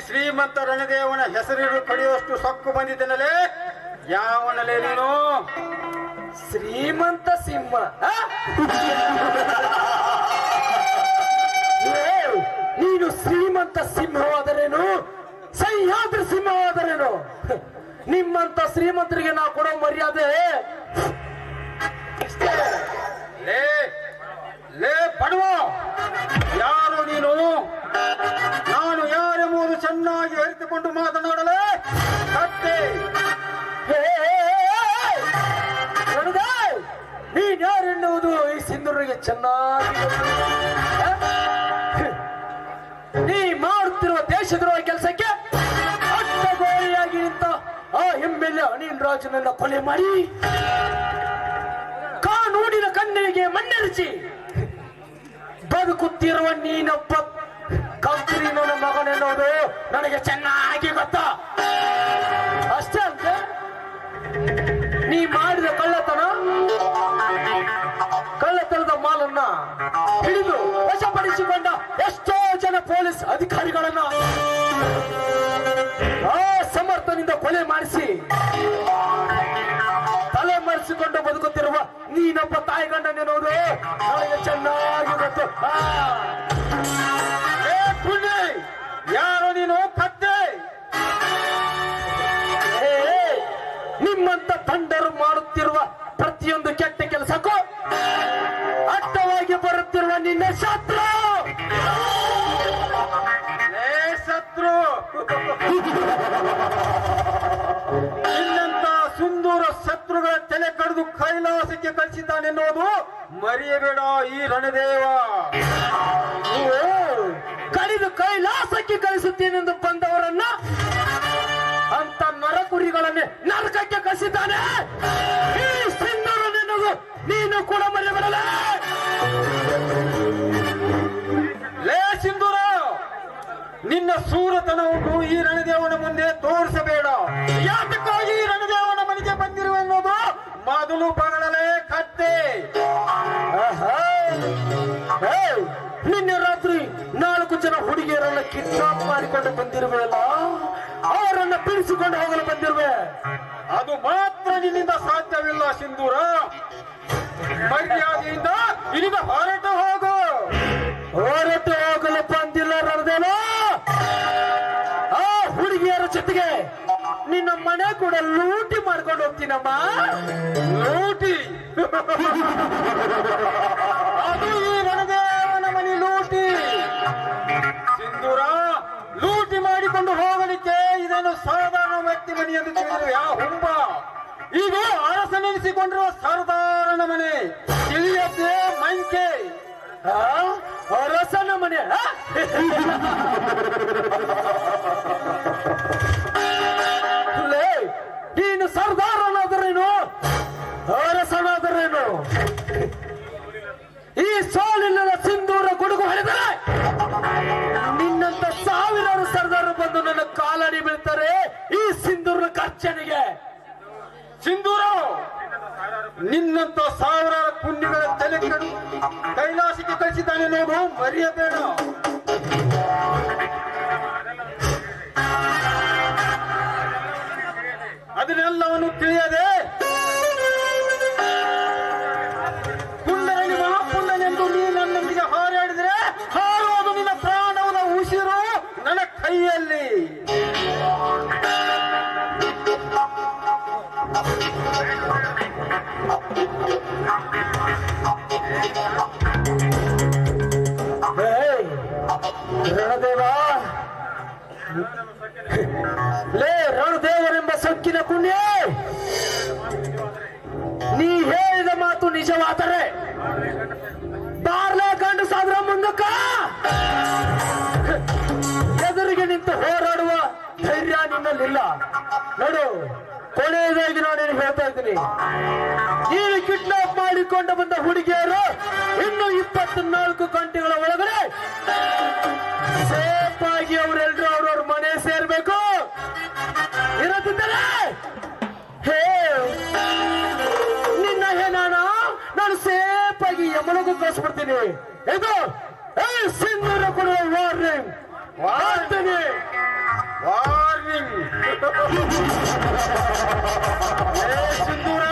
ಶ್ರೀಮಂತ ರಣದೇವನ ಹೆಸರಿರು ಕಡಿಯುವಷ್ಟು ಸೊಕ್ಕು ಬಂದಿದ್ದೇನಲೇ. ಯಾವನಲೇ ನೀನು? ಶ್ರೀಮಂತ ಸಿಂಹ. ನೀನು ಶ್ರೀಮಂತ ಸಿಂಹವಾದರೇನು, ಸಹ್ಯಾದ್ರಿ ಸಿಂಹವಾದರೇನು? ನಿಮ್ಮಂತ ಶ್ರೀಮಂತರಿಗೆ ನಾ ಕೊಡೋ ಮರ್ಯಾದೆ ಲೇ ಲೇ ಪಡುವ, ಯಾರು ನೀನು? ನಾನು ಯಾರೆಂಬುದು ಚೆನ್ನಾಗಿ ಅರಿತುಕೊಂಡು ಮಾತನಾಡಲೇ. ಕತ್ತೆ ನೀನ್ ಯಾರೆನ್ನುವುದು ಈ ಸಿಂಧೂರಿಗೆ ಚೆನ್ನಾಗಿ ನೀ ಮಾಡುತ್ತಿರುವ ದೇಶದ್ರೋಹ ಕೆಲಸಕ್ಕೆ ಅಡ್ಡಗೋಲಿಯಾಗಿ ನಿಂತ ಆ ಎಮ್ಮೆಲ್ಲೆ ಅನಿಲ್ ರಾಜನನ್ನ ಕೊಲೆ ಮಾಡಿ ಕಾನೂನಿನ ಕಣ್ಣಿಗೆ ಮಣ್ಣೆರಚಿ ಬದುಕುತ್ತಿರುವ ನೀನೊಬ್ಬ ಕಂತ್ರಿ ನನ್ನ ಮಗನೆನ್ನುವುದು ನನಗೆ ಚೆನ್ನಾಗಿ ಗೊತ್ತಾ. ಅಷ್ಟೇ ಅಂತ ನೀ ಮಾಡಿದ ಕಳ್ಳತನದ ಮಾಲನ್ನ ಹಿಡಿದು ವಶಪಡಿಸಿಕೊಂಡ ಎಷ್ಟೋ ಜನ ಪೊಲೀಸ್ ಅಧಿಕಾರಿಗಳನ್ನ ಸಮರ್ಥನಿಂದ ಕೊಲೆ ಮಾಡಿಸಿ ತಲೆ ಮರೆಸಿಕೊಂಡು ಬದುಕುತ್ತಿರುವ ನೀನೊಬ್ಬ ತಾಯಿ ಗಂಡನೆನ್ನುವುದು ನನಗೆ ಚೆನ್ನಾಗಿ ಗೊತ್ತು. ಯಾರು ನೀನು? ಕತ್ತೆ ನಿಮ್ಮಂತ ತಂಡರು ಮಾಡುತ್ತಿರುವ ಪ್ರತಿಯೊಂದು ಕೆಟ್ಟ ಕೆಲಸಕ್ಕೂ ಅಡ್ಡವಾಗಿ ಬರುತ್ತಿರುವ ನಿನ್ನ ಶತ್ರು. ಶತ್ರು ನಿನ್ನಂತ ಸುಂದರ ಶತ್ರುಗಳ ತಲೆ ಕಡಿದು ಕೈಲಾಸಕ್ಕೆ ಕಳಿಸಿದ್ದಾನೆನ್ನುವುದು ಮರೆಯಬೇಡ ಈ ರಣದೇವ. ಕಡಿದು ಕೈಲಾಸಕ್ಕೆ ಕಳಿಸುತ್ತೇನೆಂದು ಬಂದವರನ್ನ ಅಂತ ನರಕುರಿಗಳನ್ನೇ ನರಕಕ್ಕೆ ಕಳಿಸಿದ್ದಾನೆ ಈ ಸಿಂಧೂರನೆನ್ನುವುದು ನೀನು ಕೂಡ ಮರೆಯಬೇಡಲ್ಲ. ಲೇ ಸಿಂಧೂರ, ನಿನ್ನ ಸೂರತನವನ್ನು ಈ ರಣದೇವನ ಮುಂದೆ ತೋರಿಸಬೇಡ. ಯಾತಕ್ಕಾಗಿ ಈ ರಣದೇವನ ಮನೆಗೆ ಬಂದಿರುವ ಎನ್ನುವುದು ಮೊದಲು ಪಗಳಲೇ. ಕತ್ತೆ ನಿನ್ನೆ ರಾತ್ರಿ 4 ಜನ ಹುಡುಗಿಯರನ್ನ ಕಿಡ್ನಾಪ್ ಮಾಡಿಕೊಂಡು ಬಂದಿರುವೆಯಲ್ಲ, ಅವರನ್ನ ಬಿಡಿಸಿಕೊಂಡು ಹೋಗಲು ಬಂದಿರುವೆ. ಅದು ಮಾತ್ರ ನಿನ್ನಿಂದ ಸಾಧ್ಯವಿಲ್ಲ ಸಿಂಧೂರ. ಮರ್ಯಾದೆಯಿಂದ ಇಲ್ಲಿಂದ ಹೊರಟು ಹೋಗು. ಹೊರಟು ಹೋಗಲು ಬಂದಿಲ್ಲ ರಣದೇವ. ಆ ಹುಡುಗಿಯರ ಜೊತೆಗೆ ನಿನ್ನ ಮನೆ ಕೂಡ ಲೂಟಿ ಮಾಡ್ಕೊಂಡು ಹೋಗ್ತೀನಮ್ಮ. ಲೂಟಿ? ಅದು ಈ ರಣದೇವನ ಮನೆ ಲೂಟಿ. ಸಿಂಧೂರ, ಲೂಟಿ ಮಾಡಿಕೊಂಡು ಹೋಗಲಿಕ್ಕೆ ಇದನ್ನು ಸಾಧಾರಣ ವ್ಯಕ್ತಿ ಮನೆ ಎಂದು ತಿಳಿದರೆ ಯಾವ ಹುಂಬ? ಇದು ಅರಸನೆನಿಸಿಕೊಂಡಿರುವ ಸರ್ದಾರನ ಮನೆ. ತಿಳಿಯದ್ದೇ ಮಂಕೆ. ಅರಸನ ಮನೆ? ನೀನು ಸರ್ದಾರನಾದರೇನು, ಅರಸನಾದರೇನು? ಈ ಸೋಲಿಲ್ಲದ ಸಿಂಧೂರ ಗುಡುಗು ಹೊಡೆದರೆ ನಿನ್ನಂತ ಸಾವಿರಾರು ಸರ್ದಾರರು ಬಂದು ನನ್ನ ಕಾಲಡಿ ಬೀಳ್ತಾರೆ ಈ ಸಿಂಧೂರ ಖರ್ಚನೆಗೆ. ಸಿಂಧೂರ, ನಿನ್ನಂತ ಸಾವಿರಾರು ಪುಣ್ಯಗಳ ತಲೆ ಕಡು ಕೈಲಾಸಕ್ಕೆ ಕಳಿಸಿದ್ದಾನೆ ನೋಡು, ಮರೆಯಬೇಡ. ಅದನ್ನೆಲ್ಲವನ್ನು ತಿಳಿಯದೆ ಪುಂಡರಲ್ಲಿ ಮಹಾಪುಂಡನೆಂದು ನೀ ನನ್ನೊಂದಿಗೆ ಹಾರಾಡಿದರೆ ಹಾರುವುದು ನಿನ್ನ ಪ್ರಾಣವದ ಉಸಿರು ನನ್ನ ಕೈಯಲ್ಲಿ. ಏಯ್, ರಣದೇವ, ಲೇ ರಣದೇವರೆಂಬ ಸೊಕ್ಕಿನ ಪುಣ್ಯ, ನೀ ಹೇಳಿದ ಮಾತು ನಿಜವಾದರೆ ಬಾರ್ಲೆ ಕಂಡು ಸಾದ್ರ ಮುಂದಕ್ಕ ಎದುರಿಗೆ ನಿಂತು ಹೋರಾಡುವ ಧೈರ್ಯ ನಿನ್ನಲ್ಲಿಲ್ಲ. ನೋಡು, ಕೊನೆಯದಾಗಿ ನಾನು ನಿನಗೆ ಹೇಳ್ತಾ ಇದ್ದೀನಿ, ನೀನು ಕಿಡ್ನಾಪ್ ಮಾಡಿಕೊಂಡು ಬಂದ ಹುಡುಗಿಯರು ಇನ್ನು 24 ಗಂಟೆಗಳ ಒಳಗಡೆ ಸೇಫ್ ಆಗಿ ಅವರೆಲ್ಲರೂ ಅವ್ರವ್ರ ಮನೆ ಸೇರ್ಬೇಕು. ಇರದಿದ್ದರೆ ಹೇ ನಿನ್ನ ಹೇನಾನ ನಾನು ಸೇಫ್ ಆಗಿ ಯಮನಿಗೂ ಕಳಿಸ್ಬಿಡ್ತೀನಿ. ಇದು ಸಿಂಧೂರ ಕೊಡುವ ವಾರ್ನಿಂಗ್. Warning warning. ಸಿಂಧೂರ